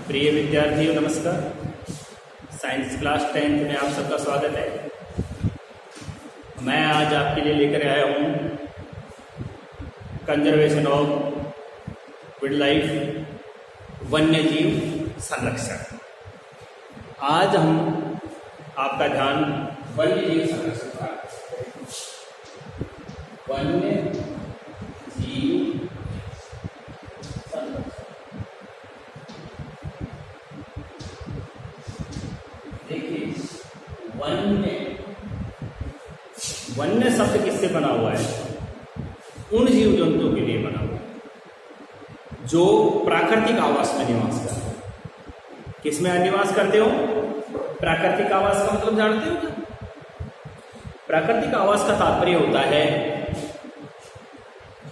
प्रिय विद्यार्थियों नमस्कार। साइंस क्लास 10th में आप सबका स्वागत है। मैं आज आपके लिए लेकर आया हूँ कंजर्वेशन ऑफ वाइल्ड लाइफ, वन्य जीव संरक्षण। आज हम आपका ध्यान वन्य जीव संरक्षण पर, वन्य जीव संरक्षण। देखिए, वन्य शब्द किससे बना हुआ है? उन जीव जंतुओं के लिए बना हुआ है जो प्राकृतिक आवास में निवास करते हैं। किसमें निवास करते हो? प्राकृतिक आवास का मतलब जानते हो क्या? प्राकृतिक आवास का तात्पर्य होता है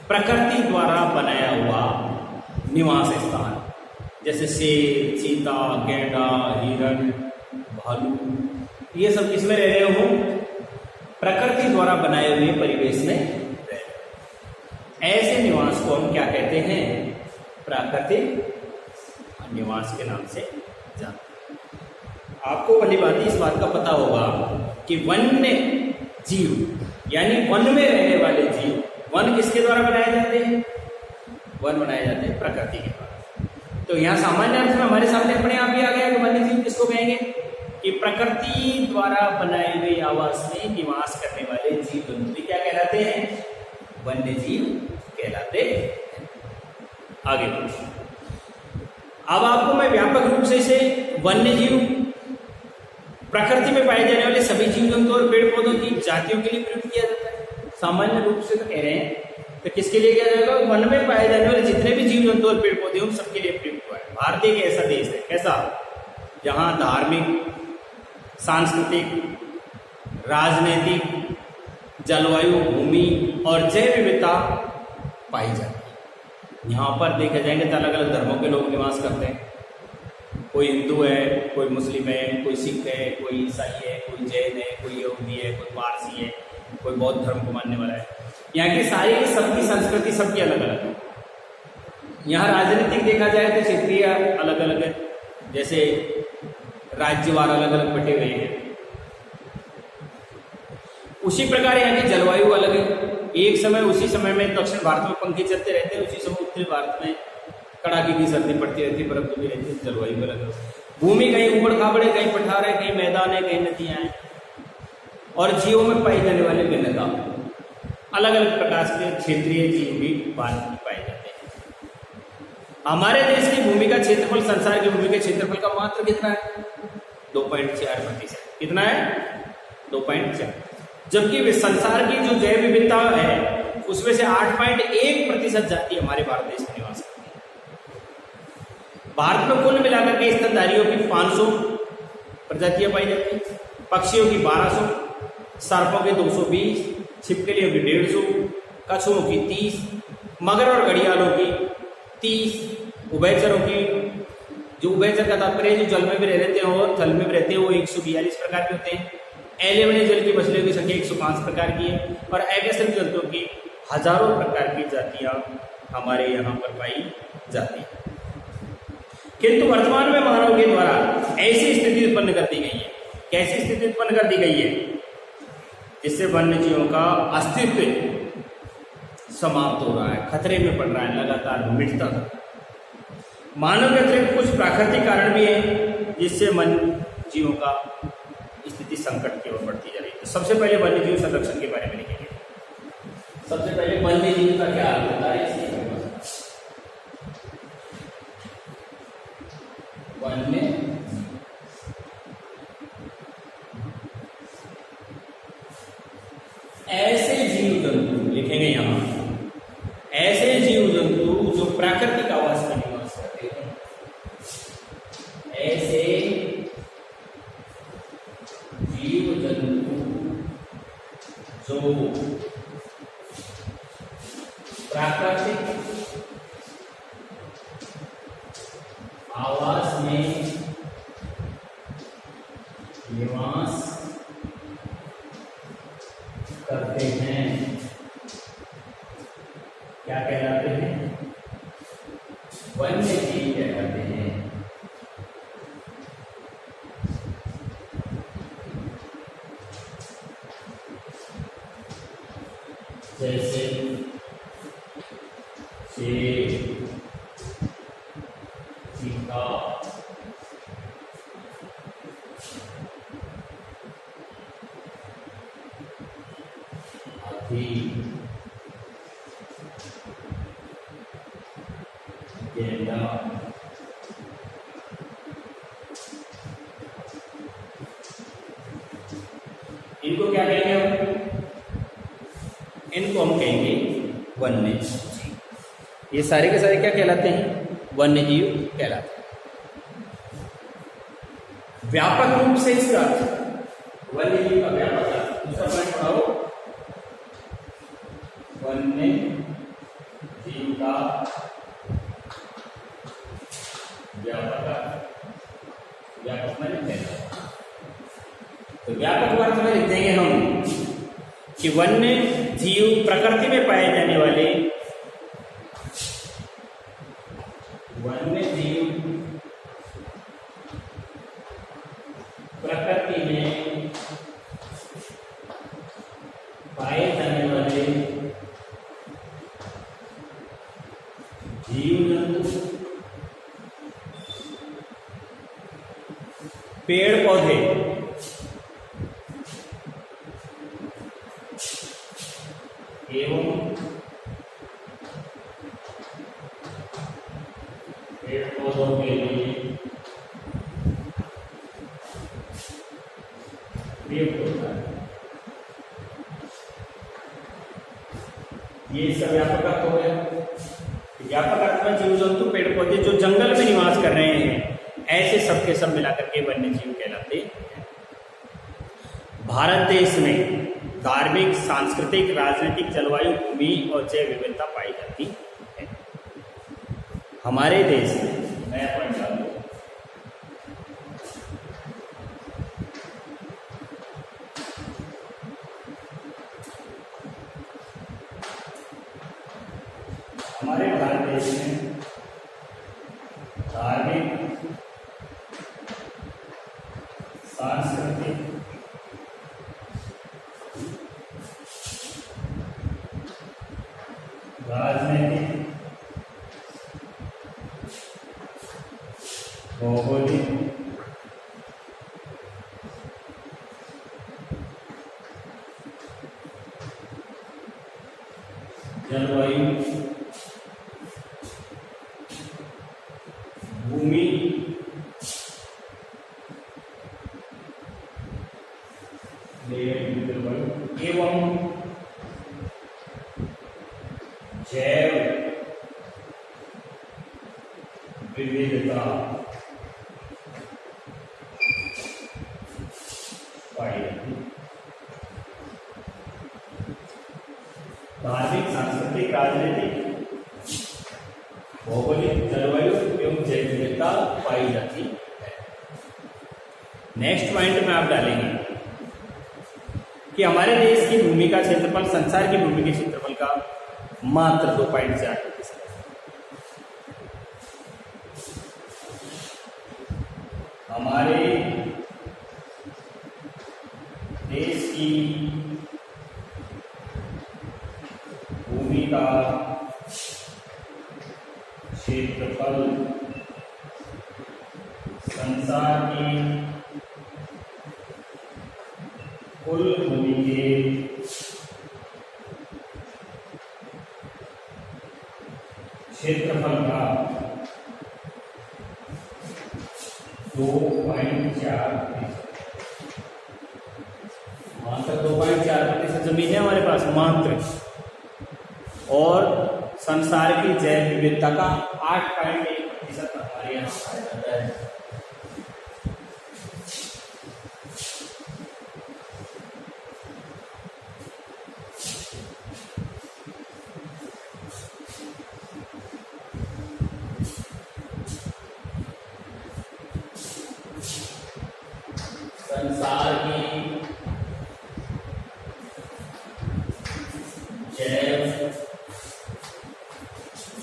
प्रकृति द्वारा बनाया हुआ निवास स्थान, जैसे शेर, चीता, गैंडा, हिरण, भालू, ये सब किसमें रह रहे हो? प्रकृति द्वारा बनाए हुए परिवेश में रह रहे। ऐसे निवास को हम क्या कहते हैं? प्राकृतिक निवास के नाम से जानते हैं। आपको भली भांति इस बात का पता होगा कि वन्य जीव यानी वन में रहने वाले जीव, वन किसके द्वारा बनाए जाते हैं? वन बनाए जाते हैं प्रकृति के द्वारा। तो यहाँ सामान्य अर्थ में हमारे सामने अपने आप ही आ गया कि वन्य जीव किसको कहेंगे? कि प्रकृति द्वारा बनाए हुए आवास में निवास करने वाले जीव जंतु क्या कहलाते हैं? वन्य जीव कहलाते हैं। आगे अब आपको मैं व्यापक रूप से इसे वन्य जीव, प्रकृति में पाए जाने वाले सभी जीव जंतु और पेड़ पौधों की जातियों के लिए प्रयुक्त किया जाता है। सामान्य रूप से तो कह रहे हैं, तो किसके लिए किया जाएगा? वन में पाए जाने वाले जितने भी जीव जंतु और पेड़ पौधे उन सबके लिए प्रयुक्त हुआ है। भारत एक ऐसा देश है, कैसा, जहां धार्मिक, सांस्कृतिक, राजनीतिक, जलवायु, भूमि और जैव विविधता पाई जाती है। यहाँ पर देखे जाएंगे तो अलग अलग धर्मों के लोग निवास करते हैं। कोई हिंदू है, कोई मुस्लिम है, कोई सिख है, कोई ईसाई है, कोई जैन है, कोई यहूदी है, कोई पारसी है, कोई बौद्ध धर्म को मानने वाला है। यहाँ की सारी सबकी संस्कृति सबकी अलग अलग है। यहाँ राजनीतिक देखा जाए तो क्षेत्रीय अलग अलग है, जैसे राज्यवार अलग अलग बटे हुए हैं। उसी प्रकार यहाँ की जलवायु अलग है। एक समय उसी समय में दक्षिण भारत में पंखे चलते रहते हैं, उसी समय उत्तरी भारत में कड़ाके की सर्दी पड़ती रहती है, बर्फ भी रहती है, जलवायु अलग है। भूमि कहीं उबड़ खाबड़ है, कहीं पठार है, कहीं मैदान है, कहीं नदियां हैं, और जीवों में पाई जाने वाले भिन्नता अलग अलग प्रकार के क्षेत्रीय जीव भी पाए जाते हैं। हमारे देश की भूमि का क्षेत्रफल संसार की भूमि के क्षेत्रफल का मात्र कितना है? 2.4%। कितना है? 2.4। जबकि संसार की जो जैव विविधता है उसमें से 8.1% जाति हमारे भारत देश में निवास करती है। भारत में कुल मिलाकर के स्तनधारियों की 500 प्रजातियां पाई जाती हैं, पक्षियों की 1200, सर्पों की 220, छिपकलियों की 150, कछुओं की 30, मगर और घड़ियालों की 30, उभयचरों की, जो उभयचर का तात्पर्य जो जल में भी रहते हैं और थल में भी रहते हैं, वो 142 प्रकार के होते हैं। एलिवेनियन जल की मछलियों की संख्या 105 प्रकार की है, और अकशेरुकी जंतुओं की हजारों प्रकार की जातियां हमारे यहाँ पर पाई जाती है। किंतु वर्तमान में मानव के द्वारा ऐसी स्थिति उत्पन्न कर दी गई है। कैसी स्थिति उत्पन्न कर दी गई है? जिससे वन्य जीवों का अस्तित्व समाप्त हो रहा है, खतरे में पड़ रहा है, लगातार मिटता है। मानव के अतिरिक्त कुछ प्राकृतिक कारण भी है जिससे वन्य जीवों का स्थिति संकट की ओर बढ़ती जा रही है। तो सबसे पहले वन्य जीव संरक्षण के बारे में लिखेंगे। सबसे पहले वन्य जीव का क्या अर्थ होता है? वन्य ऐसे जीव जंतु लिखेंगे यहां, ऐसे जीव जंतु जो प्राकृतिक आवास में निवास करते हैं। ऐसे जीव जंतु जो प्राकृतिक आवास में निवास करते हैं, क्या कहलाते हैं? वन्य जीव कहलाते हैं। जिंका, हाथी, गेंडा, इनको क्या कहेंगे हम? इनको हम कहेंगे वन्य जीव। ये सारे के सारे क्या कहलाते हैं? वन्य जीव कहलाते हैं। व्यापक रूप से इसका वन्य जीव का व्यापक अर्थ, दूसरा पॉइंट पढ़ाओ, वन्य जीव का व्यापक अर्थ, व्यापक में लिख देंगे। तो व्यापक अर्थ में लिख देंगे हम कि वन्य जीव प्रकृति में पाए जाने वाले, वन्य जीव प्रकृति में पाए जाने वाले जीव जंतु, पेड़ पौधे एवं पेड़ पौधों के लिए प्रयुक्त होता है। ये इसका व्यापक अर्थ हो गया। व्यापक अर्थ में जीव जंतु पेड़ पौधे जो जंगल में निवास कर रहे हैं, ऐसे सबके सब मिलाकर के वन्य जीव कहलाते हैं। भारत देश में धार्मिक, सांस्कृतिक, राजनीतिक, जलवायु, भूमि और जैव विविधता पाई जाती है। हमारे देश में नया पॉइंट डालो, हमारे भारत देश में धार्मिक, सांस्कृतिक, राजनीतिक, भौगोलिक, जलवायु, भूमि, एवं जैव विविधता पाई जाती है। धार्मिक, सांस्कृतिक, राजनीतिक, भौगोलिक, जलवायु एवं जैव विविधता पाई जाती है। नेक्स्ट पॉइंट में आप डालेंगे कि हमारे देश की भूमि का क्षेत्रफल संसार की भूमि के क्षेत्रफल का मात्र 2.4%। हमारे देश की भूमि का क्षेत्रफल संसार की कुल भूमि के क्षेत्रफल का 2.4%। मात्र 2.4% जमीन है हमारे पास मात्र, और संसार की जैव विविधता का 8.1% हमारे यहाँ पाया जाता है। संसार की जैव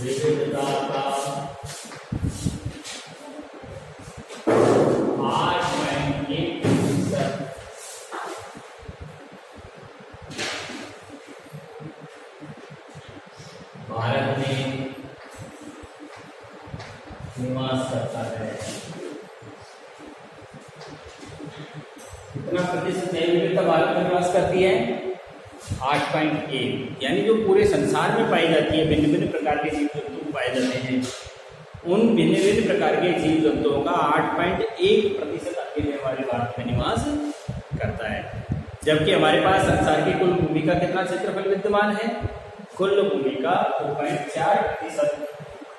विविधता का 8.1% भारत में निवास करता है। कितना प्रतिशत जैव विविधता भारत में निवास करती है? 8.1। यानी जो पूरे संसार में पाई जाती है भिन्न भिन्न प्रकार के जीव जंतु पाए जाते हैं, उन भिन्न भिन्न प्रकार के जीव जंतुओं का 8.1% अकेले हमारे भारत में निवास करता है। जबकि हमारे पास संसार की कुल भूमि का कितना क्षेत्रफल विद्यमान है? कुल भूमि का 2.4%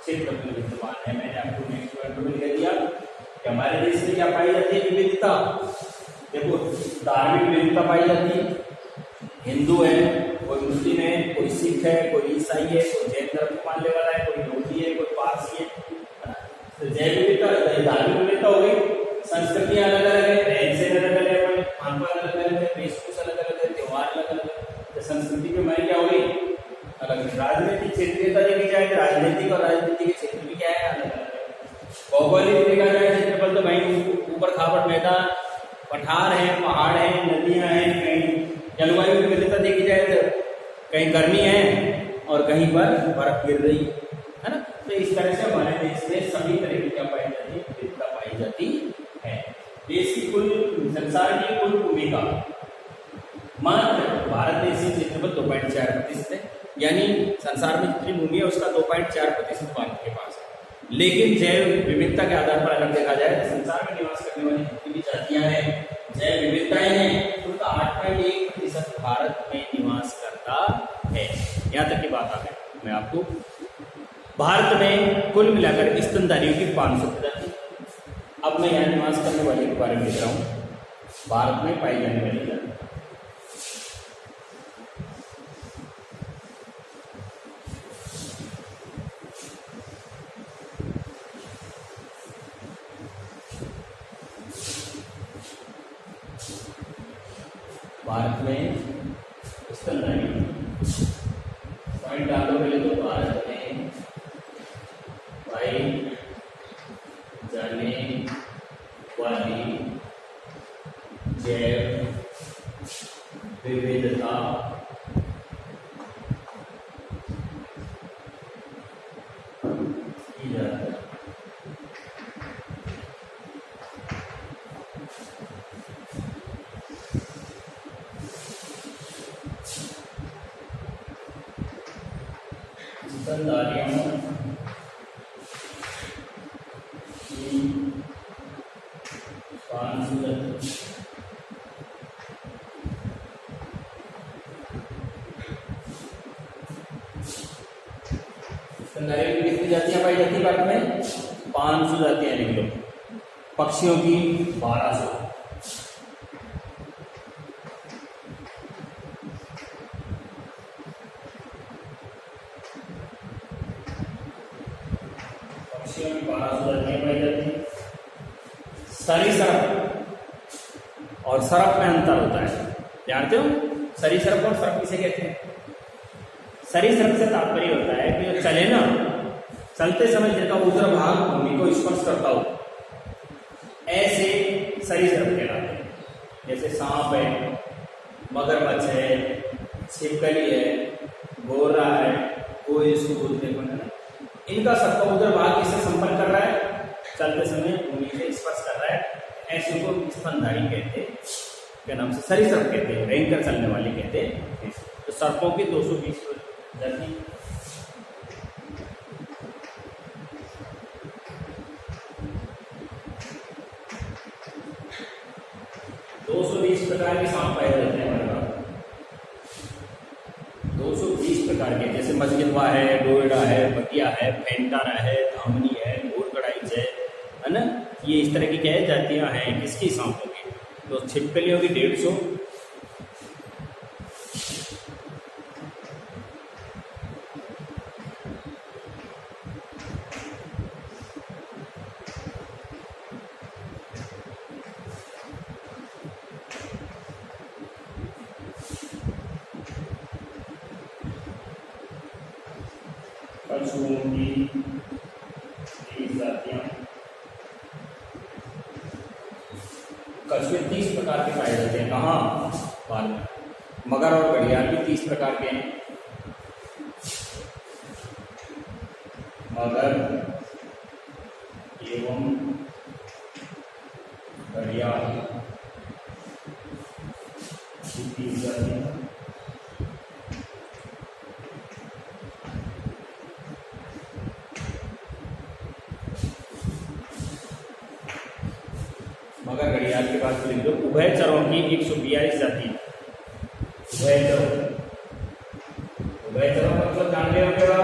क्षेत्रफल विद्यमान है। मैंने आपको नेक्स्ट पॉइंट में लिख दिया कि हमारे देश में क्या पाई जाती है? विविधता। देखो, धार्मिक विविधता पाई जाती है। हिंदू है, कोई मुस्लिम है, कोई सिख है, कोई ईसाई है, कोई जैन धर्म को मानने वाला है, कोई यहूदी है, कोई पारसी है। तो जैव विविधता, धार्मिक विविधता हो गई, संस्कृतियां अलग अलग है, रहन सहन अलग अलग है, खान पान अलग अलग है, वेशभूषा अलग अलग है, त्योहार अलग अलग है। तो संस्कृति में मायने क्या हो गई? अलग। राजनीतिक क्षेत्रीयता देखी जाए तो राजनीतिक और राजनीति के क्षेत्र भी क्या है? अलग अलग है। भौगोलिक देखा जाए क्षेत्रफल तो भाई ऊपर खापड़ मैदान, पठार है, पहाड़ है, नदियां हैं। कहीं जलवायु की विविधता देखी जाए तो कहीं गर्मी है और कहीं पर बर्फ गिर रही है ना। तो इस तरह से हमारे देश में सभी तरह की क्या पाई जाती है? विविधता पाई जाती है। देश की कुल, संसार की कुल भूमि का मात्र भारत देश की क्षेत्रफल 2.4% है। यानी संसार में जितनी भूमि है उसका 2.4% भारत के पास है। लेकिन जैव विविधता के आधार पर अगर देखा जाए तो संसार में निवास करने वाली जितनी भी जातियां हैं, जैव विविधताएं हैं, उनका 8.1% भारत में निवास करता है। यहाँ तक की बात आ गई। मैं आपको भारत में कुल मिलाकर स्तनधारियों की 500 प्रजाति। अब मैं यहाँ निवास करने वाले के बारे में लिख रहा हूँ, भारत में पाई जाने वाली जाति। भारत में स्तनधारी पॉइंट डालो पहले तो भारत में पाई जाने वाली जैव विविधता की जाती है। स्तनधारियों की 500 स्तनधारियों की कितनी जातियां पाई जाती है भारत में? 500 जातियां लिख लो। पक्षियों की 1200। पक्षियों की 1200 जातियां पाई जाती है। सरीसृप और सरप में अंतर होता है, जानते हो? सरीसृप और सरप किसे कहते हैं? सरीसृप से तात्पर्य होता है कि जो चले ना, चलते समय जिनका ऊर्ध्व भाग भूमि को स्पर्श करता हो, ऐसे सरीसृप कहलाते हैं। जैसे सांप है, मगरमच्छ है, छिपकली है, गोरा है, कोई इसको बोलते हैं। इनका सबका ऊर्ध्व भाग किससे संपर्क कर रहा है? चलते समय भूमि से स्पर्श कर रहा है। ऐसे को स्तनधारी कहते हैं। क्या नाम से? सरीसृप कहते हैं, रेंगकर चलने वाले कहते हैं। तो सर्पों की 220 जाति। प्रकार के सांप पाए जाते हैं हमारे पास। 220 प्रकार के, जैसे मस्जिदवा है, डोएडा है, बतिया है, फेंटारा है, धामनी है, घोड़कड़ाई है ना। ये इस तरह की क्या है जातियां हैं किसकी? सांपों की। तो छिपकलियों की 150, पशुओं की 30 जातियां। कछुए 30 प्रकार के पाए जाते हैं। कहाँ? भारत में। मगर और घड़ियाल भी 30 प्रकार के हैं। मगर एवं घड़ियाल की प्रजातियां मगर घड़ियाल के बाद लिख दो उभयचरों की 142 जाति। उभयचरों मतलब जान रहे हो क्या?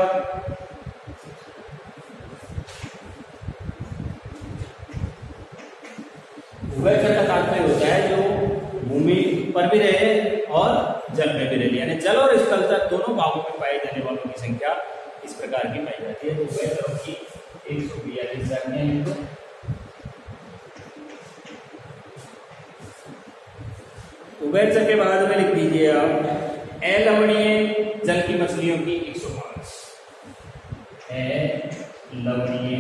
उभयचर का तात्पर्य होता है जो भूमि पर भी रहे और जल में भी रहे, यानी जल और स्थल तक दोनों भागों में पाए जाने वालों की संख्या इस प्रकार की पाई जाती है। तो उभयचरों की 142 जातियां लिख दो। उभयचर के बाद में लिख दीजिए आप अलवणीय जल की मछलियों की 105। अलवणीय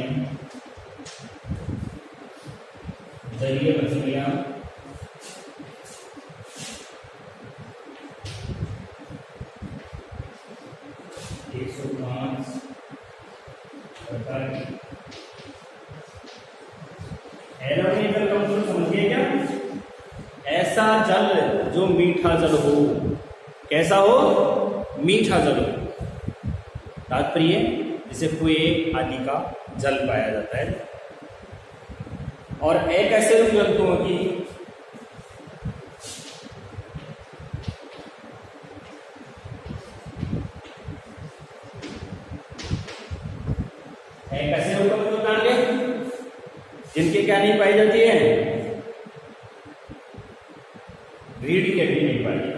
जलीय मछलियां 105 प्रकार की। अलवणीय जल का मतलब समझिए क्या? ऐसा जल जो मीठा जल हो। कैसा हो? मीठा जल हो। तात्पर्य जैसे कुएं आदि का जल पाया जाता है। और एक ऐसे रूप जंतुओं की जिनके क्या नहीं पाई जाती है? रीढ़ की हड्डी नहीं पाई जाती।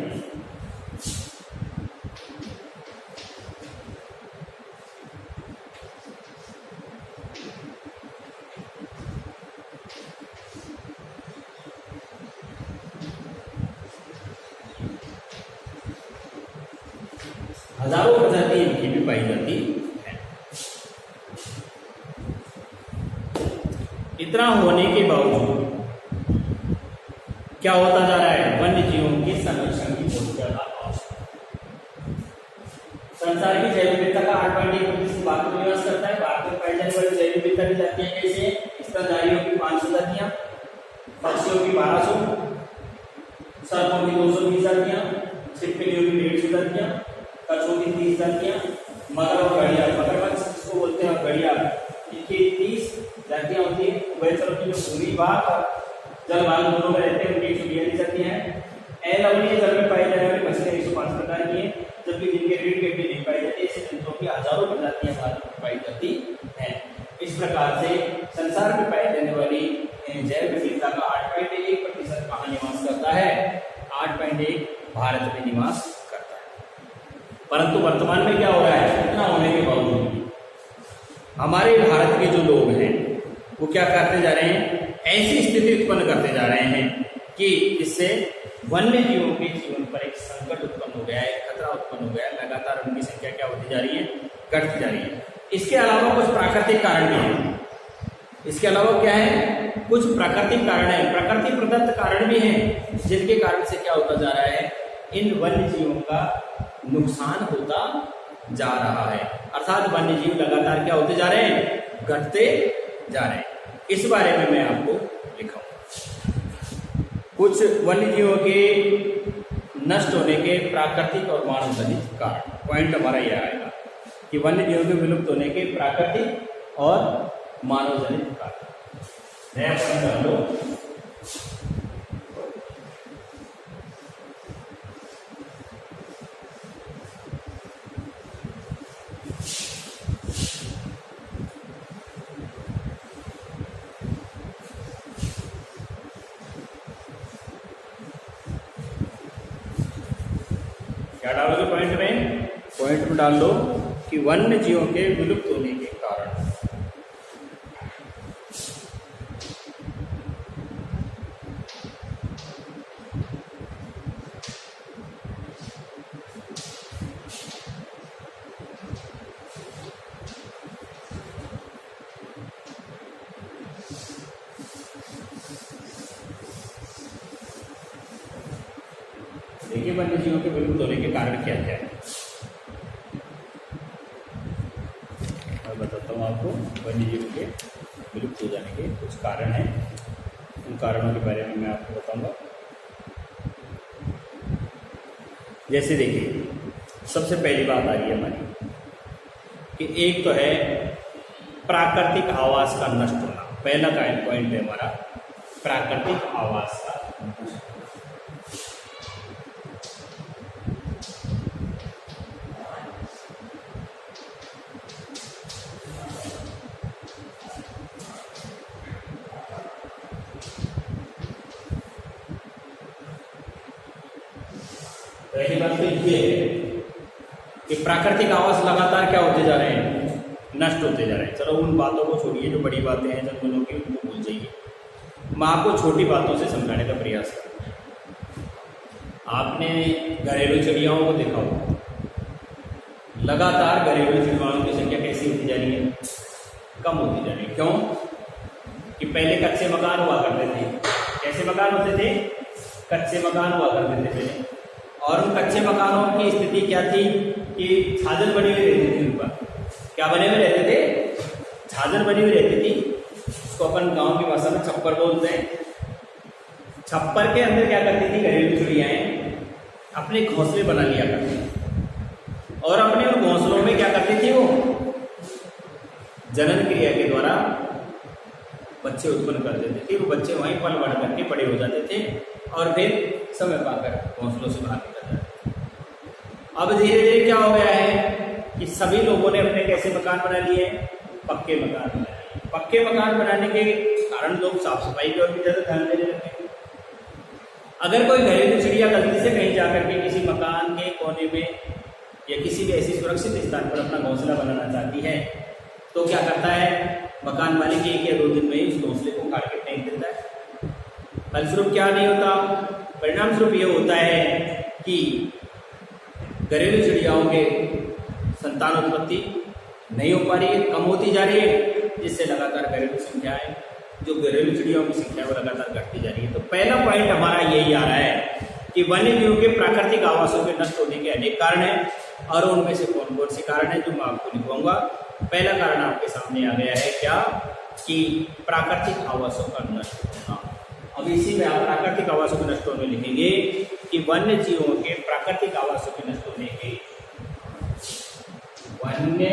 हजारों प्रजाति इनकी भी पाई जाती है। इतना होने के बावजूद क्या होता जा रहा है? वन्य जीवों के संरक्षण की बहुत ज्यादा आवश्यकता। संसार की जैव विविधता का 8.1% भारत में निवास करता है। भारत में पाई जाने वाली जैव विविधता की जातियां कैसे? स्तनधारियों की 500 जातियां, पक्षियों की 1200, सर्पों की 220 जातियां, छिपकलियों की 150 जातियां, कछुओं की 30 जातियां, मगर और घड़ियाल, मगरमच्छ जिसको बोलते हैं घड़ियाल, इनकी 30 जातियां होती है। उभयचरों की जो भूमि भाग और जल भाग दोनों में रहते हैं उनकी 142 जातियां हैं। अलवणीय जल में पाई जाने वाली मछलियां 105 प्रकार की हैं, जबकि जिनके रीढ़ की हड्डी नहीं पाई जाती ऐसे जंतुओं की हजारों प्रजातियां भारत में पाई जाती हैं। इस प्रकार से संसार में पाई जाने वाली जैव विविधता का 8.1% कहाँ निवास करता है? 8.1 भारत में निवास करता है। परंतु वर्तमान में क्या हो रहा है? इतना होने के बावजूद हमारे भारत के जो लोग हैं वो क्या करते जा रहे हैं? ऐसी स्थिति उत्पन्न करते जा रहे हैं कि इससे वन्य जीवों के जीवन पर एक संकट उत्पन्न हो गया है, खतरा उत्पन्न हो गया है। लगातार उनकी संख्या क्या होती जा रही है? घटती जा रही है। इसके अलावा कुछ प्राकृतिक कारण भी हैं। इसके अलावा क्या है? कुछ प्राकृतिक कारण है, प्रकृति प्रदत्त कारण भी हैं, जिनके कारण से क्या होता जा रहा है? इन वन्य जीवों का नुकसान होता जा रहा है। अर्थात वन्य जीव लगातार क्या होते जा रहे हैं? घटते जा रहे हैं। इस बारे में मैं आपको लिखा कुछ वन्य जीवों के नष्ट होने के प्राकृतिक और मानव जनित कारण। पॉइंट हमारा यह आएगा कि वन्य जीवों के विलुप्त होने के प्राकृतिक और मानव जनित कारण। नया पॉइंट कर लो। क्या डालोगे पॉइंट में? पॉइंट में डाल लो कि वन्य जीवों के विलुप्त होने के कारण। देखिए वन्य जीवों के विलुप्त होने के कारण क्या क्या है। मैं बताता हूँ आपको वन्य जीवों के विलुप्त हो जाने के कुछ कारण हैं, उन कारणों के बारे में मैं आपको बताऊंगा। जैसे देखिए, सबसे पहली बात आ रही है हमारी कि एक तो है प्राकृतिक आवास का नष्ट होना। पहला पॉइंट है हमारा प्राकृतिक आवास का नष्ट। पहली बात तो ये है कि प्राकृतिक आवास लगातार क्या होते जा रहे हैं, नष्ट होते जा रहे हैं। चलो उन बातों को छोड़िए, जो बड़ी बातें हैं जंगलों की उनको भूल जाइए, मैं आपको छोटी बातों से समझाने का प्रयास करूँगा। आपने घरेलू चिड़ियाओं को देखा होगा, लगातार घरेलू चिड़ियाओं की संख्या कैसी होती जा रही है, कम होती जा रही है। क्यों? कि पहले कच्चे मकान हुआ करते थे। कैसे मकान होते थे? कच्चे मकान हुआ करते थे पहले, और उन कच्चे मकानों की स्थिति क्या थी कि छाजर बनी हुई रहती थी ऊपर। क्या बने हुए रहते थे? छाजर बनी हुई रहती थी। उसको अपन गांव की भाषा में छप्पर बोलते हैं। छप्पर के अंदर क्या करती थी घरेलू चिड़ियाएं? अपने घोंसले बना लिया करती थी, और अपने उन घोंसलों में क्या करती थी? वो जनन क्रिया के द्वारा बच्चे उत्पन्न कर देते थे। वो बच्चे वहीं पल बढ़ करके बड़े हो जाते थे और फिर समय पाकर घोंसलों से बाहर निकल जाते थे। अब धीरे धीरे क्या हो गया है कि सभी लोगों ने अपने कैसे मकान बना लिए? पक्के मकान बना लिए। पक्के मकान बनाने के कारण लोग साफ सफाई की ओर भी ज्यादा ध्यान देने लगे। अगर कोई घरेलू चिड़िया गलती से कहीं जाकर के किसी मकान के कोने में या किसी भी ऐसी सुरक्षित स्थान पर अपना घोंसला बनाना चाहती है, तो क्या करता है? मकान मालिक 1 या 2 दिन में ही उस घोंसले को काट के फेंक देता है। फलस्वरूप क्या नहीं होता? परिणाम स्वरूप ये होता है कि घरेलू चिड़ियाओं के संतान उत्पत्ति नहीं हो पा रही है, कम होती जा रही है, जिससे लगातार घरेलू संख्याएं, जो घरेलू चिड़ियाओं की संख्या वो लगातार घटती जा रही है। तो पहला पॉइंट हमारा यही आ रहा है कि वन्य जीवों के प्राकृतिक आवासों के नष्ट होने के अनेक कारण हैं, और उनमें से कौन कौन से कारण हैं जो मैं आपको लिखवाऊंगा। पहला कारण आपके सामने आ गया है क्या? कि प्राकृतिक आवासों का नष्ट होना। अब इसी में आप प्राकृतिक आवासों के नष्ट होने लिखेंगे कि वन्य जीवों के प्राकृतिक आवासों के नष्ट होने के, वन्य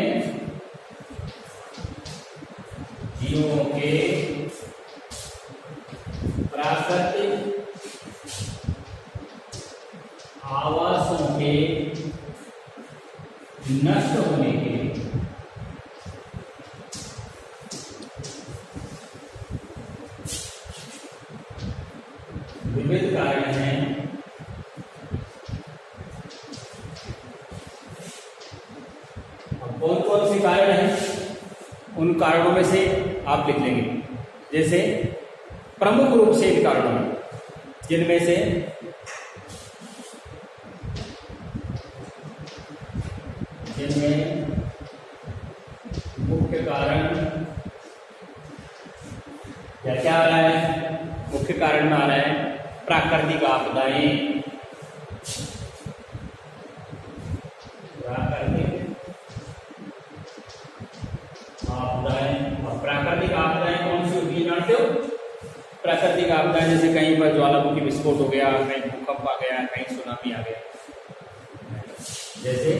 जीवों के प्राकृतिक आवासों के नष्ट होने के विविध कारण हैं। अब कौन कौन से कारण हैं? उन कारणों में से आप लिख लेंगे, जैसे प्रमुख रूप से इन कारणों में, जिनमें से मुख्य कारण क्या आ रहा है? मुख्य कारण में आ रहा है प्राकृतिक आपदाएं। और प्राकृतिक आपदाएं कौन सी होती है जानते हो? प्राकृतिक आपदाएं जैसे कहीं पर ज्वालामुखी विस्फोट हो गया, कहीं भूकंप आ गया, कहीं सुनामी आ गया। जैसे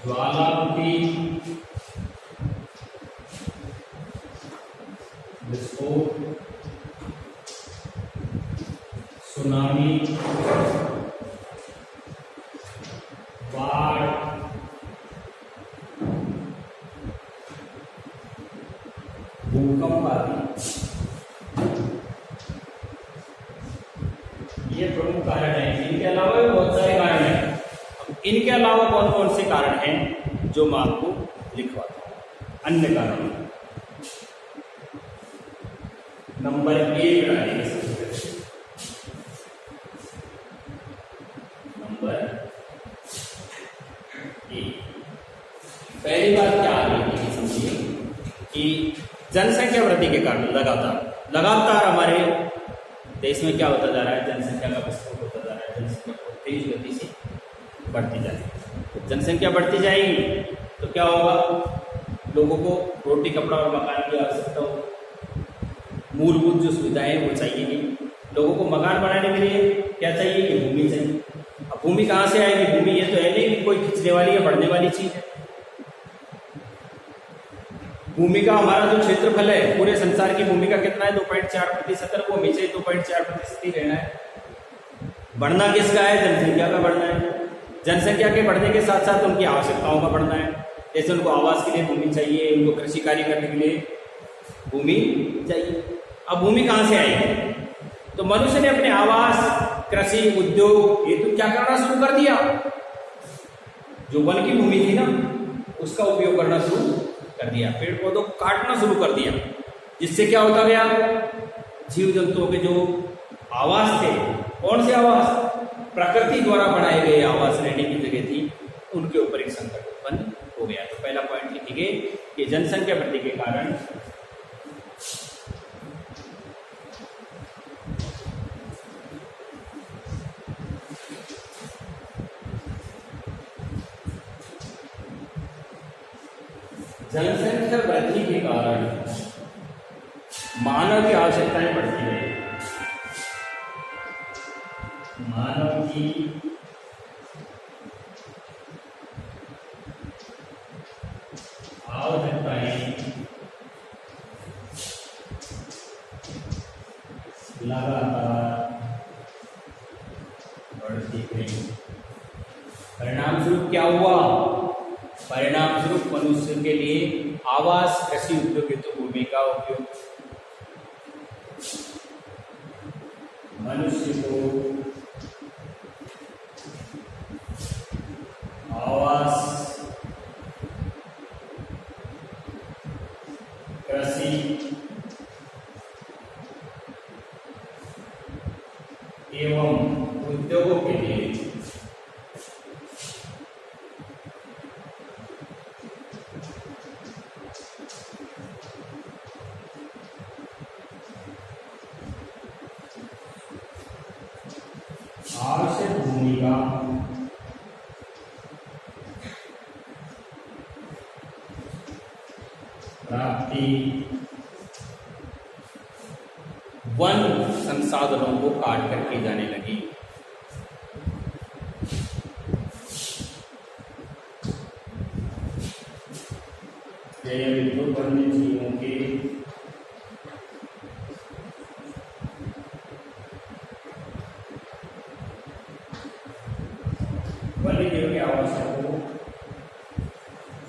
ज्वालामुखी विस्फोट, सुनामी, बाढ़, भूकंप आदि, ये प्रमुख कारण है। इनके अलावा भी बहुत सारे कारण हैं। इनके अलावा कौन कौन से कारण हैं जो मैं आपको लिखवाता हूं? अन्य कारण नंबर 1 डालेंगे। नंबर 1, पहली बात क्या आ रही है समझिए कि जनसंख्या वृद्धि के कारण लगातार हमारे देश में क्या होता जा रहा है? जनसंख्या का विस्फोट होता जा रहा है। जनसंख्या बहुत तेज गति से बढ़ती जा रही है। जनसंख्या बढ़ती जाएगी तो क्या होगा, लोगों को रोटी कपड़ा और मकान की आवश्यकता होगी, मूलभूत जो सुविधाएं वो चाहिए नहीं। लोगों को मकान बनाने के लिए क्या चाहिए कि भूमि चाहिए। अब भूमि कहाँ से आएगी, भूमि ये तो है नहीं कि कोई खींचने वाली या बढ़ने वाली चीज है। भूमि का हमारा जो क्षेत्रफल है, पूरे संसार की भूमि का कितना है, 2.4% है, वो हमेशा 2.4% ही रहना है। बढ़ना किसका है, जनसंख्या का बढ़ना है। जनसंख्या के बढ़ने के साथ साथ उनकी आवश्यकताओं का बढ़ना है। जैसे उनको आवास के लिए भूमि चाहिए, उनको कृषि कार्य करने के लिए भूमि चाहिए। अब भूमि कहाँ से आएगी, तो मनुष्य ने अपने आवास, कृषि, उद्योग ये तो क्या करना शुरू कर दिया, जो वन की भूमि थी ना उसका उपयोग करना शुरू कर दिया, पेड़ पौधों को काटना शुरू कर दिया, जिससे क्या होता गया, जीव जंतुओं के जो आवास थे, कौन से आवास, प्रकृति द्वारा बनाए गए आवास रहने की जगह थी, उनके ऊपर एक संकट उत्पन्न हो गया। तो पहला पॉइंट लिखिए कि जनसंख्या वृद्धि के कारण जनसंख्या वृद्धि के कारण मानव की आवश्यकताएं बढ़ती रही। मानव की आवश्यकताएं लगातार बढ़ती गई। परिणाम स्वरूप क्या हुआ, परिणाम स्वरूप मनुष्य के लिए आवास, कृषि, उद्योग हेतु भूमि का उपयोग, मनुष्य को आवास, कृषि एवं उद्योगों के लिए आवश्यक भूमि का प्राप्ति वन संसाधनों को काट कर की जाने लगी। वन्य जीवों के आवश्यक को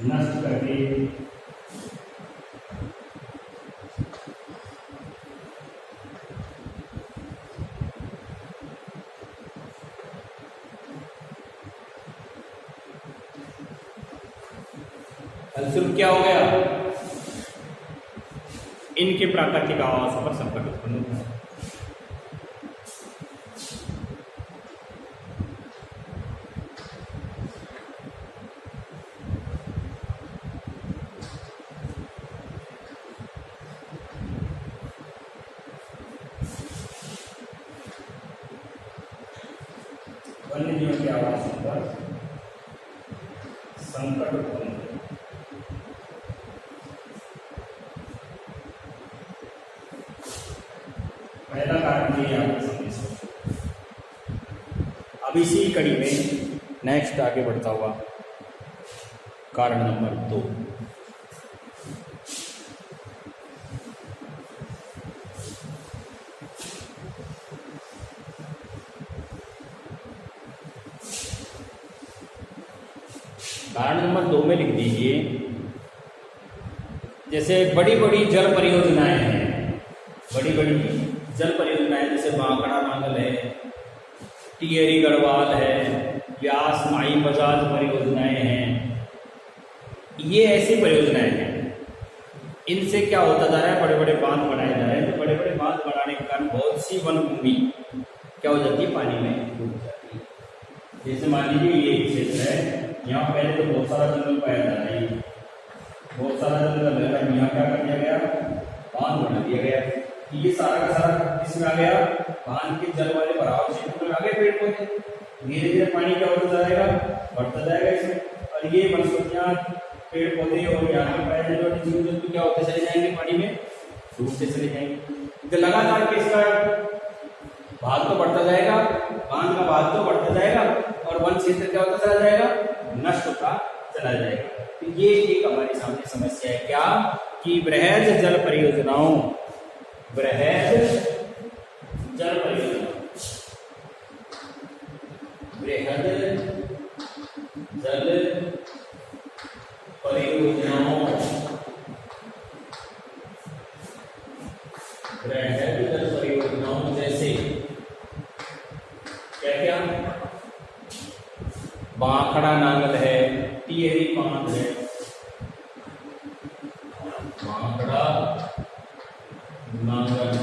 नष्ट करके फलस्वरूप क्या हो गया, इनके प्राकृतिक आवासों पर संकट उत्पन्न हुआ। वन्य जीवों के आवासों पर संकट उत्पन्न हुआ। पहला कारण ये आपको समझ। अब इसी कड़ी में नेक्स्ट आगे बढ़ता हुआ कारण नंबर 2, कारण नंबर 2 में लिख दीजिए, जैसे बड़ी बड़ी जल परियोजनाएं हैं, बड़ी बड़ी जल परियोजनाएं जैसे बांकड़ा नांगल है, टिहरी गढ़वाल है, व्यास माई बजाज परियोजनाएं हैं, ये ऐसी परियोजनाएं हैं। इनसे क्या होता जा रहा है, बड़े बड़े बांध बनाए जा रहे हैं। तो बड़े बड़े बांध बनाने के कारण बहुत सी वन भूमि क्या हो जाती है, पानी में डूब जाती है। जैसे मान लीजिए ये क्षेत्र है, यहाँ पहले तो बहुत सारा जंगल पाया जाता है, बहुत सारा जंगल है, यहाँ क्या कर दिया गया, बांध बना दिया गया। ये सारा का सारा इसमें आ गया, बांध के जल वाले भराव क्षेत्र में आ गए पेड़ पौधे, धीरे धीरे पानी क्या होता जाएगा, बढ़ता जाएगा इसमें, और ये वनस्पतियां पेड़ पौधे और यहाँ पे पाए जाने वाले जीव जंतु क्या होते चले जाएंगे, पानी में डूबते चले जाएंगे। तो लगातार किसका भाग तो बढ़ता जाएगा, बांध का भाग तो बढ़ता जाएगा और वन क्षेत्र क्या होता चला जाएगा, नष्ट होता चला जाएगा। तो ये एक हमारे सामने समस्या है क्या, कि बृहद जल परियोजनाओं, बृहद जल परियोजना, बृहद जल परियोजनाओं, बृहद जल परियोजनाओं जैसे क्या क्या, बांखड़ा नांगल है, टिहरी बांध है, बांखड़ा नांगल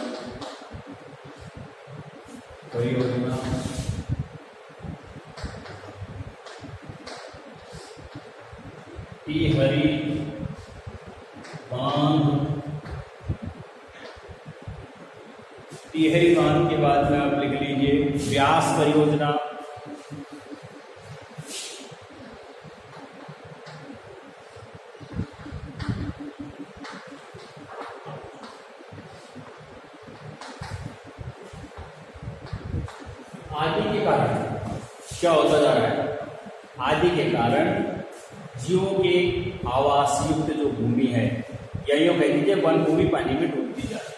परियोजना, टिहरी बांध, टिहरी बांध के बाद में आप लिख लीजिए व्यास परियोजना, आदि के कारण क्या होता जा रहा है, आदि के कारण जीवों के आवास युक्त जो भूमि है, या यूं कह लीजिए वन भूमि पानी में डूबती जा रही है।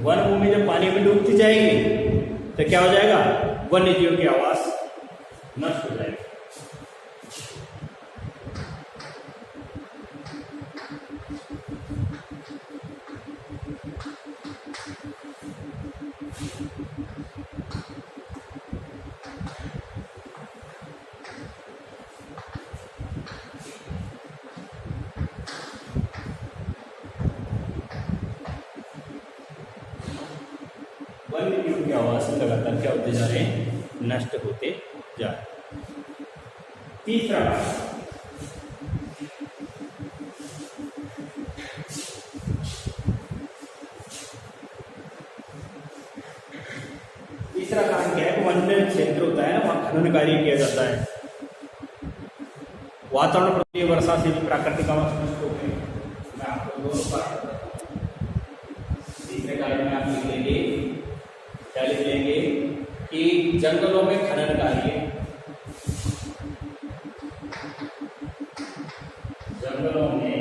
वन भूमि जब पानी में डूबती जाएगी तो क्या हो जाएगा, वन्य जीव की आवास नष्ट हो जाएगी। वन्य जीव के आवास लगातार क्या होते जा रहे हैं, नष्ट होते जा रहे हैं। तीसरा कारण क्या है, वन्य क्षेत्र होता है ना, वहां खनन कार्य किया जाता है, वातावरण प्रति वर्षा से भी प्राकृतिक आवास नष्ट हो गए। मैं आपको दोनों बात बताता हूं। तीसरे कार्य में आप लिख लेंगे, क्या लिख लेंगे कि जंगलों में खनन कार्य, जंगलों में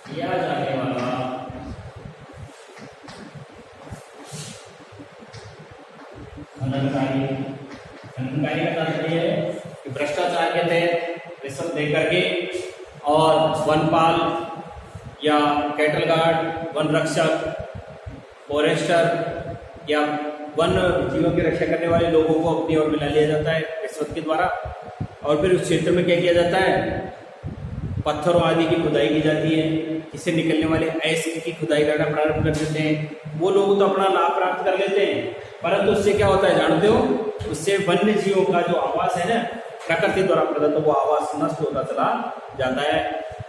किया जाने वाला खनन कार्य, खनन कार्य का तात्पर्य है कि भ्रष्टाचार के तहत रिश्वत देकर के और वनपाल या कैटल गार्ड, वन रक्षक, फॉरेस्टर या वन जीवों की रक्षा करने वाले लोगों को अपनी ओर मिला लिया जाता है रिश्वत के द्वारा, और फिर उस क्षेत्र में क्या किया जाता है, पत्थरों आदि की खुदाई की जाती है, इससे निकलने वाले ऐसे की खुदाई करना प्रारंभ कर देते हैं। वो लोग तो अपना लाभ प्राप्त कर लेते हैं, परंतु उससे क्या होता है जानते हो, उससे वन्य जीवों का जो आवास है ना, प्रकृति द्वारा प्रदत्त वो आवास नष्ट होता चला जाता है,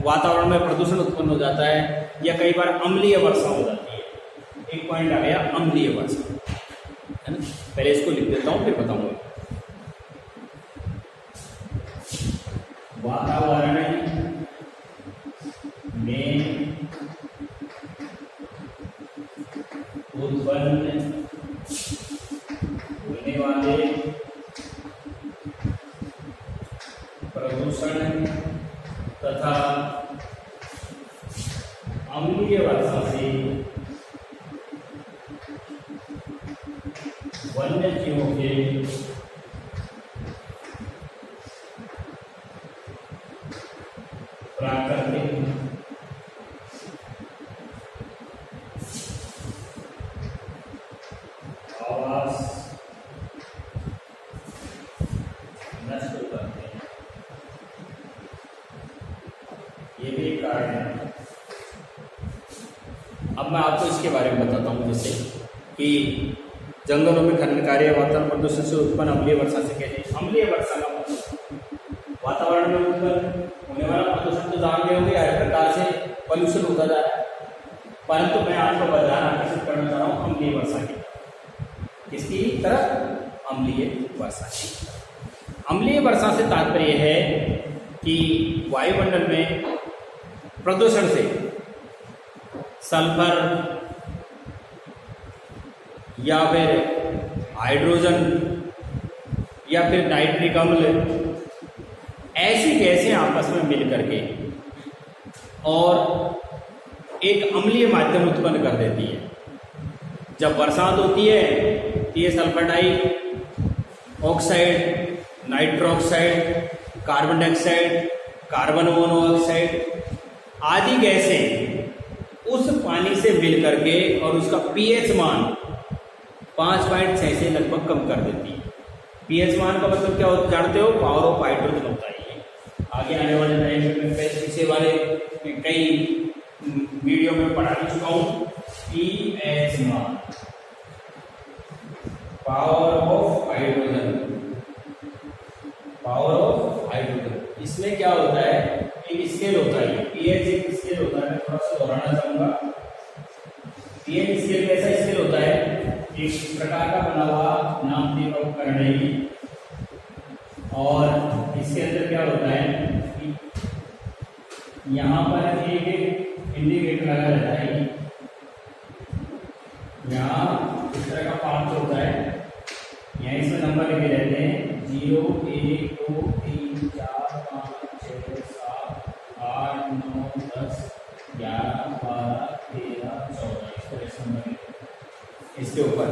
वातावरण में प्रदूषण उत्पन्न हो जाता है, या कई बार अम्लीय वर्षा हो जाती है। एक पॉइंट आ गया अम्लीय वर्षा, है ना, पहले इसको लिख देता हूं फिर बताऊंगा। वातावरण में उत्पन्न होने वाले प्रदूषण तथा अम्लीय वर्षा से वन्य जीवों के प्राकृतिक आवास नष्ट हो जाते हैं, ये भी एक कारण है। अब मैं आपको इसके बारे में बताता हूँ, जैसे कि जंगलों में खनन कार्य, वातावरण प्रदूषण से उत्पन्न अम्लीय वर्षा से कहते हैं। अम्लीय वर्षा का वातावरण में उत्पन्न होने वाला प्रदूषण तो जानते होंगे, हर प्रकार से पॉल्यूशन होता जा रहा है। परंतु मैं आपको ध्यान आकर्षित करना चाह रहा हूँ अम्लीय वर्षा की तरफ। किसकी तरफ? अम्लीय वर्षा की। अम्लीय वर्षा से तात्पर्य है कि वायुमंडल में प्रदूषण से सल्फर या फिर हाइड्रोजन या फिर नाइट्रिक अम्ल ऐसी गैसें आपस में मिल करके और एक अम्लीय माध्यम उत्पन्न कर देती है। जब बरसात होती है तो ये sulphur dioxide, nitroxide, carbon dioxide, carbon monoxide आदि गैसें उस पानी से मिल करके और उसका पीएच मान 5.6 से लगभग कम कर देती है। पीएच मान का मतलब क्या होता है जानते हो? पावर ऑफ हाइड्रोजन होता है। आगे आने वाले टाइम में पीछे वाले कई वीडियो में पढ़ा चुका हूँ। पीएच मान, power of hydrogen, power of hydrogen. इसमें क्या होता है? एक स्केल होता है, पीएच एक स्केल होता है। मैं थोड़ा सा दोहराना चाहूंगा। पीएच स्केल कैसा स्केल होता है? एक प्रकार का बना हुआ नामदेव उपकरण है और इसके अंदर क्या होता है कि यहाँ पर एक इंडिकेटर लगा रहता है। यहाँ इस तरह का पार्ट होता है, यहाँ इसमें नंबर लिखे रहते हैं 0, 1, 2, 3, 4, 5, 6, 7, 8, 9, 10, 11, 12, 13, 14 इस नंबर इसके ऊपर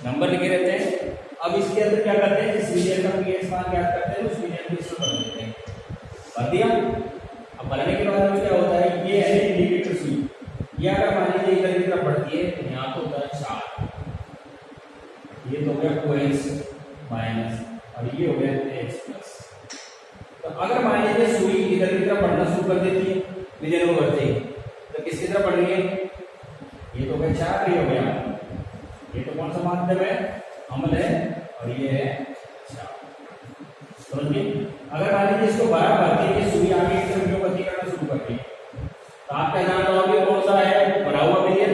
नंबर लिखे रहते हैं। अब इसके अंदर क्या करते हैं? जिस रीजन का पीएच मान ज्ञात करते हैं उस रीजन को इसमें भर देते हैं। भर दिया। अब भरने के बाद क्या होता है? ये है इंडिकेटर सुई। ये अगर मान लीजिए इधर की तरफ बढ़ती है तो यहाँ तो होता है 4, ये तो हो गया OH माइनस और ये हो गया H प्लस। तो अगर मान लीजिए सुई इधर की तरफ बढ़ना शुरू कर देती है रीजन को बढ़ते ही, तो किसकी तरफ बढ़ रही है? ये तो हो गया 4, ये हो गया। ये तो कौन सा माध्यम है? अम्ल है और ये है समझिए। अगर मान लीजिए इसको बड़ा भरती है, सुई आगे की तरफ गति करना शुरू करती है, तो आप क्या जानते होंगे कौन सा है भरा हुआ विलयन?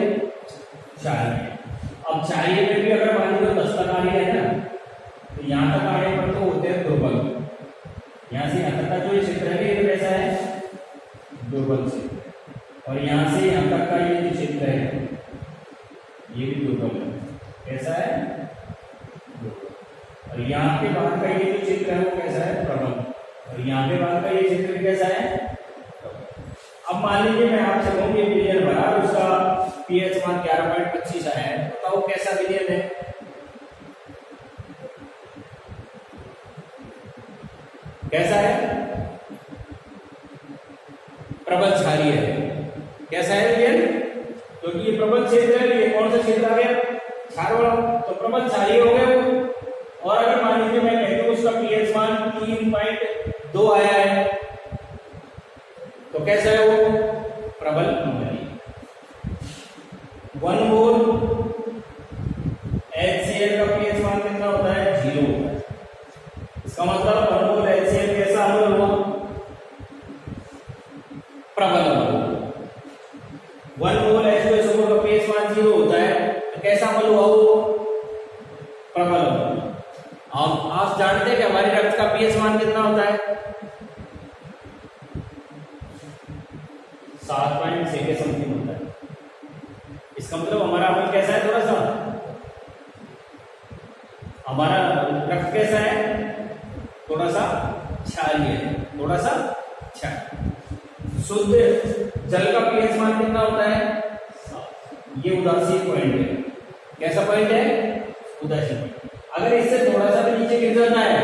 क्षारीय। अब क्षारीय में भी अगर मान लीजिए 10 तक आ रही है ना, तो यहाँ तक आने पर तो होते हैं दुर्बल। यहाँ से यहाँ तक का जो ये क्षेत्र है ये कैसा है? दुर्बल क्षेत्र। और यहाँ से यहाँ तक का ये जो क्षेत्र है ये भी दुर्बल है। कैसा है? और यहाँ के बाद का ये जो क्षेत्र है वो कैसा है? प्रबल। और यहाँ के बाद का ये क्षेत्र कैसा है? अब मान लीजिए मैं आपसे कहूँ कि विलयन भरा, उसका पीएच मान 11.25 है, बताओ कैसा विलयन है? कैसा है? प्रबल क्षारीय है। कैसा है विलयन? क्योंकि ये प्रबल क्षेत्र है। ये कौन सा क्षेत्र आ गया? क्षार वाला। तो प्रबल क्षारीय हो गया वो। और अगर मान लीजिए मैं कहता हूं उसका पीएच मान 3.2 आया है, तो कैसा है वो? प्रबल अम्लीय। 1 मोल HCl का पीएच मान कितना होता है? 0 होता है। इसका मतलब 1 मोल HCl कैसा अम्ल हुआ? प्रबल अम्ल। 1 मोल H2SO4 का पीएच मान 0 होता है, तो कैसा अम्ल हुआ वो? प्रबल अम्ल। आप जानते हैं कि हमारे रक्त का पीएच मान कितना होता है? 7.6 के समथिंग होता है। इसका मतलब हमारा अम्ल कैसा है? थोड़ा सा हमारा रक्त कैसा है? थोड़ा सा क्षारीय है। थोड़ा सा क्षारीय। शुद्ध जल का पीएच मान कितना होता है? 7। ये उदासीन पॉइंट है। कैसा पॉइंट है? उदासीन। अगर इससे थोड़ा सा भी नीचे गिर जाता है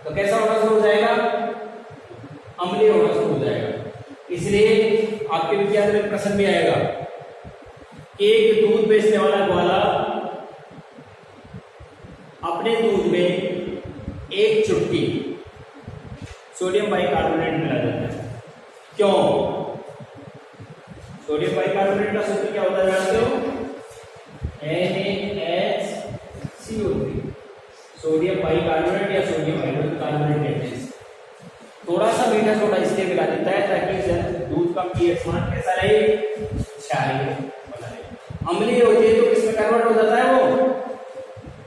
तो कैसा होना शुरू हो जाएगा? अम्लीय होना शुरू हो जाएगा। इसलिए आपके विज्ञान में प्रश्न भी आएगा, एक दूध बेचने वाला ग्वाला अपने दूध में एक चुटकी सोडियम बाइकार्बोनेट मिला देता है। क्यों? सोडियम बाइकार्बोनेट का सूत्र क्या होता है जानते हो? NaHCO3। सोडियम बाइकार्बोनेट या सोडियम हाइड्रोजन कार्बोनेट कहते हैं। पीएच मान कैसा रहे, क्षारीय बना रहे। अम्लीय होती है तो किसमें कन्वर्ट हो जाता है, वो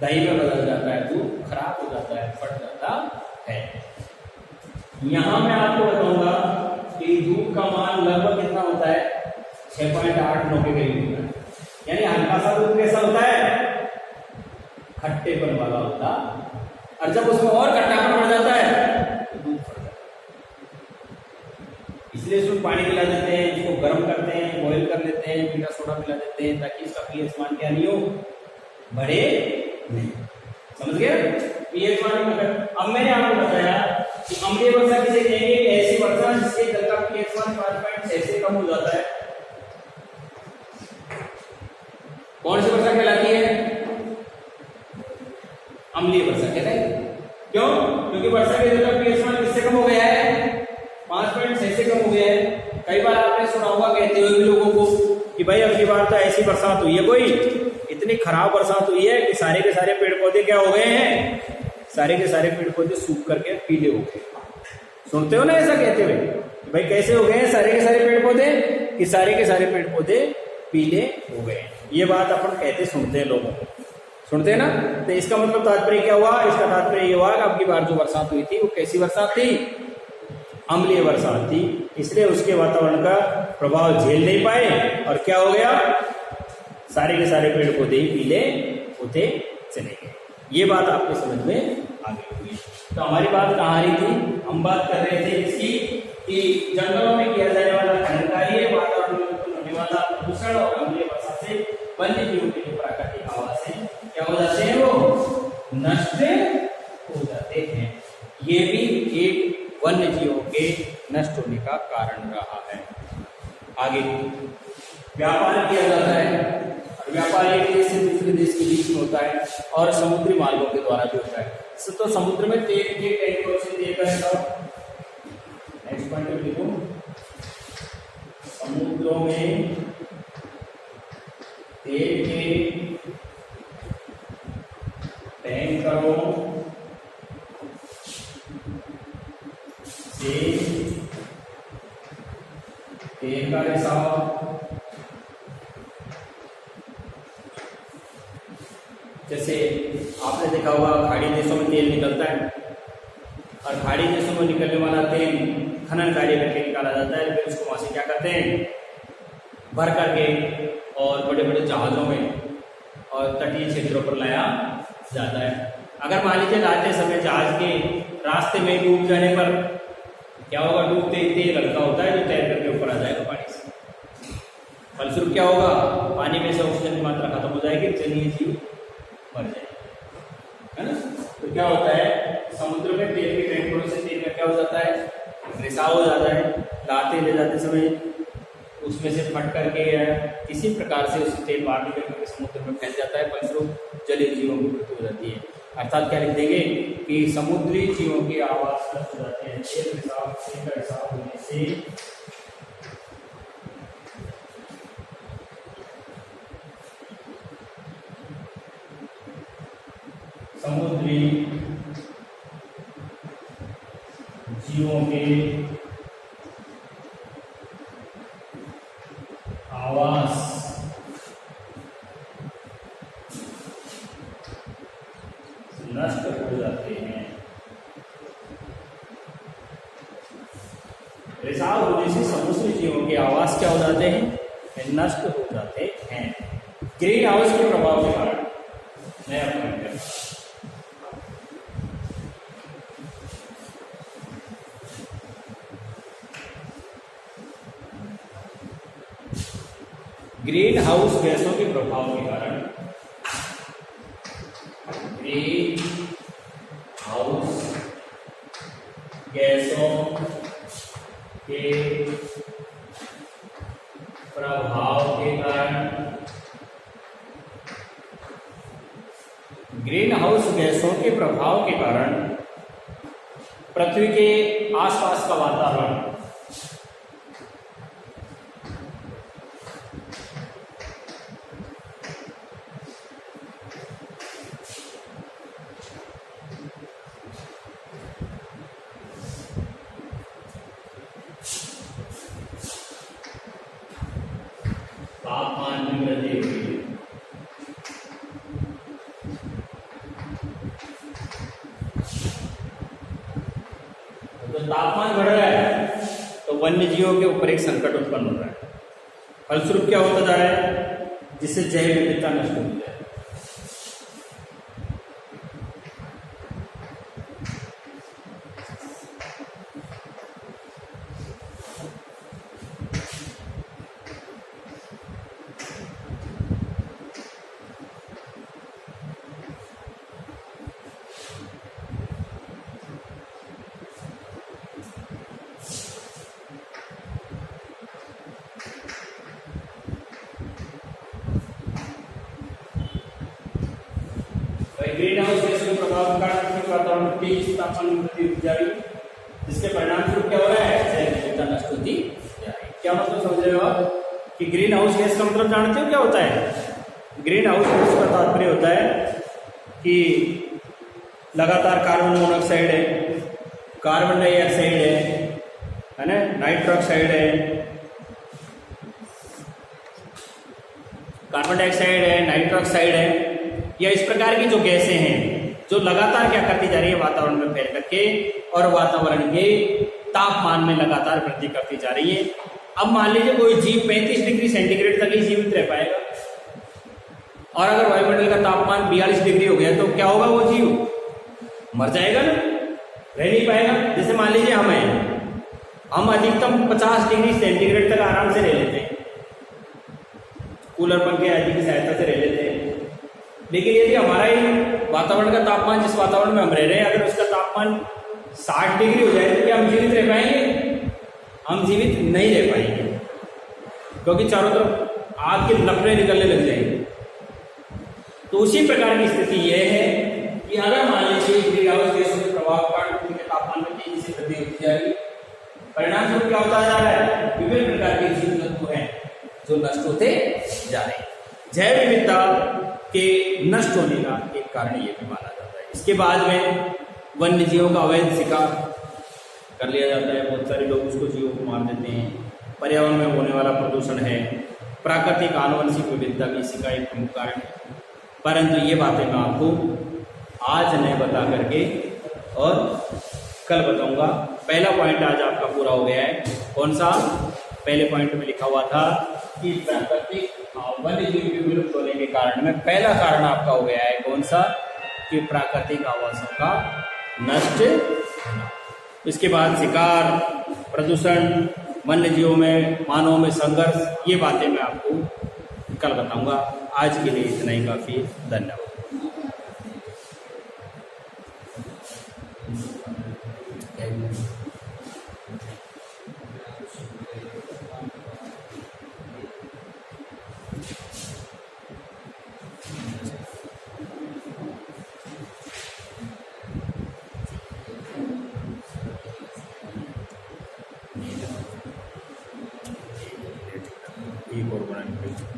दही में बदल जाता है, दूध खराब हो जाता है, फट जाता है। यहां मैं आपको बताऊंगा कि दूध का मान लगभग कितना होता है, 6.89 के करीब होता है। यानी हल्का सा दूध कैसा होता है, खट्टेपन वाला होता है, और जब उसमें और खट्टापन बढ़ जाता है तो दूध फट जाता है। इसलिए इसमें पानी मिला देते हैं, इसको गर्म करते हैं, बॉईल कर लेते हैं, मीठा सोडा मिला देते हैं ताकि इसका पीएच मान क्या नहीं हो, बढ़े नहीं। समझ गए पीएच मान। अब मैंने आपको बताया कि अम्लीय वर्षा किसे कहेंगे, ऐसी वर्षा जिसके जल का पीएच मान 5.6 से कम हो जाता है। कौन सी वर्षा कहलाती है, अम्लीय वर्षा कहलाएगी। क्यों, क्योंकि वर्षा के जल का पीएच मान किससे कम हो गया है, 5.6 से कम हो गया है। कई बार आपने सुना होगा कहते हुए भी लोगों को कि भाई अगली बार तो ऐसी बरसात हुई है, कोई इतनी खराब बरसात हुई है कि सारे के सारे पेड़ पौधे क्या हो गए हैं, सारे के सारे पेड़ पौधे सूख करके पीले हो गए। सुनते हो ना ऐसा कहते हुए, भाई कैसे हो गए हैं सारे के सारे पेड़ पौधे, कि सारे के सारे पेड़ पौधे पीले हो गए। ये बात अपन कहते सुनते हैं, लोगों को सुनते हैं ना। तो इसका मतलब तात्पर्य क्या हुआ, इसका तात्पर्य ये हुआ कि अब की बार जो बरसात हुई थी वो कैसी बरसात थी, अम्लीय बरसात थी। इसलिए उसके वातावरण का प्रभाव झेल नहीं पाए और क्या हो गया, सारे के सारे पेड़ पौधे ही पीले होते चले गए। ये बात आपके समझ में आ गई होगी। तो हमारी बात कहाँ आ रही थी, हम बात कर रहे थे इसकी कि जंगलों में किया जाने वाला खनन कार्य वातावरण में होने वाला प्रदूषण और अम्लीय वर्षा से वन्य जीवों के जो प्राकृतिक आवास है क्या हो जाते हैं, वो नष्ट हो जाते हैं। ये भी एक वन्य जीवों के नष्ट होने का कारण रहा है। आगे व्यापार किया जाता है, व्यापार एक देश से दूसरे देश के बीच में होता है और समुद्री मार्गों के द्वारा भी होता है। तो समुद्र में तेल के टैंकरों से तेल का, नेक्स्ट पॉइंट लिखो, समुद्रों में तेल के टैंकरों से तेल का रिसाव, जैसे आपने देखा होगा खाड़ी देशों में तेल निकलता है और खाड़ी देशों में निकलने वाला तेल खनन कार्य करके निकाला जाता है। फिर उसको वहां से क्या करते हैं, भर करके और बड़े बड़े जहाजों में और तटीय क्षेत्रों पर लाया जाता है। अगर मान लीजिए लाते समय जहाज के रास्ते में डूब जाने पर क्या होगा, डूबते ही तेल हल्का होता है जो तैर करके ऊपर आ जाएगा पानी से। फलस्वरूप क्या होगा, पानी में से ऑक्सीजन की मात्रा खत्म हो जाएगी, जलीय जीव मर जाएगा, है ना। तो क्या होता है, समुद्र में तेल के टैंकरों से तेल का क्या हो जाता है, रिसाव हो जाता है। लाते ले जाते समय उसमें से फट करके या किसी प्रकार से उस तेल बाहर निकल करके समुद्र में फैल जाता है, फलस्वरूप जलीय जीवों की मृत्यु हो जाती है। अर्थात क्या लिख देंगे कि समुद्री जीवों के आवास नष्ट हो जाते हैं तेल का रिसाव होने से। समुद्री जीवों के आवास नष्ट हो जाते हैं। रिसाव होने से समुद्री जीवों के आवास क्या हो जाते हैं, नष्ट हो जाते हैं। ग्रीन हाउस के प्रभाव के कारण नया पॉइंट ग्रीन हाउस गैसों के प्रभाव के कारण, ग्रीन हाउस गैसों के प्रभाव के कारण, ग्रीन हाउस गैसों के प्रभाव के कारण पृथ्वी के आसपास का वातावरण तो तापमान बढ़ रहा है तो वन्य जीवों के ऊपर एक संकट उत्पन्न हो रहा है। फलस्वरूप क्या होता जा रहा है, जिससे जैव विविधता नष्ट होती है। ग्रीन हाउस गैस के प्रभाव के कारण पृथ्वी वातावरण में तेज तापमान में वृद्धि होती जा रही है, जिसके परिणाम स्वरूप क्या हो रहा है, जैव विविधता नष्ट होती जा रही है। क्या मतलब समझ रहे हो आप कि ग्रीन हाउस गैस का मतलब जानते हो क्या होता है? ग्रीन हाउस गैस का तात्पर्य होता है कि लगातार कार्बन मोनोऑक्साइड है, कार्बन डाइऑक्साइड है ना, नाइट्रस ऑक्साइड है, कार्बन डाइऑक्साइड है, नाइट्रस ऑक्साइड है, या इस प्रकार की जो गैसें हैं जो लगातार क्या करती जा रही है, वातावरण में फैल करके और वातावरण के तापमान में लगातार वृद्धि करती जा रही है। अब मान लीजिए कोई जीव 35 डिग्री सेंटीग्रेड तक ही जीवित रह पाएगा, और अगर वायुमंडल का तापमान 42 डिग्री हो गया तो क्या होगा, वो जीव मर जाएगा ना, रह नहीं पाएगा। जैसे मान लीजिए हम अधिकतम 50 डिग्री सेंटीग्रेड तक आराम से रह लेते हैं, कूलर पंखे आदि की सहायता से रह लेते हैं, लेकिन यदि हमारा ही वातावरण का तापमान, जिस वातावरण में हम रह रहे हैं, अगर उसका तापमान 60 डिग्री हो जाए तो क्या हम जीवित रह पाएंगे? हम जीवित नहीं रह पाएंगे, क्योंकि चारों तरफ आग की लपटें निकलने लग जाएंगी। तो उसी प्रकार की स्थिति यह है कि अगर मान लीजिए ग्रीन हाउस गैसों के प्रभाव के कारण पृथ्वी के तापमान में तेजी से वृद्धि होती जा रही है, परिणाम स्वरूप क्या होता जा रहा है, विभिन्न प्रकार के जीव जंतु हैं जो नष्ट होते जा रहे हैं। जैव विविधता के नष्ट होने का एक कारण ये भी माना जाता है। इसके बाद में वन्य जीवों का अवैध शिकार कर लिया जाता है, बहुत सारे लोग उसको जीवों को मार देते हैं। पर्यावरण में होने वाला प्रदूषण है, प्राकृतिक आनुवंशिक विविधता भी इसी का एक प्रमुख कारण है। परंतु ये बातें मैं आपको आज नहीं बता करके और कल बताऊंगा। पहला पॉइंट आज आपका पूरा हो गया है। कौन सा? पहले पॉइंट में लिखा हुआ था कि प्राकृतिक वन्य जीव के विलुप्त होने के कारण में पहला कारण आपका हो गया है कौन सा, कि प्राकृतिक आवासों का नष्ट होना। इसके बाद शिकार, प्रदूषण, वन्य जीवों में मानवों में संघर्ष, ये बातें मैं आपको कल बताऊंगा। आज के लिए इतना ही काफी। धन्यवाद। एक और बनानी पड़ेगी।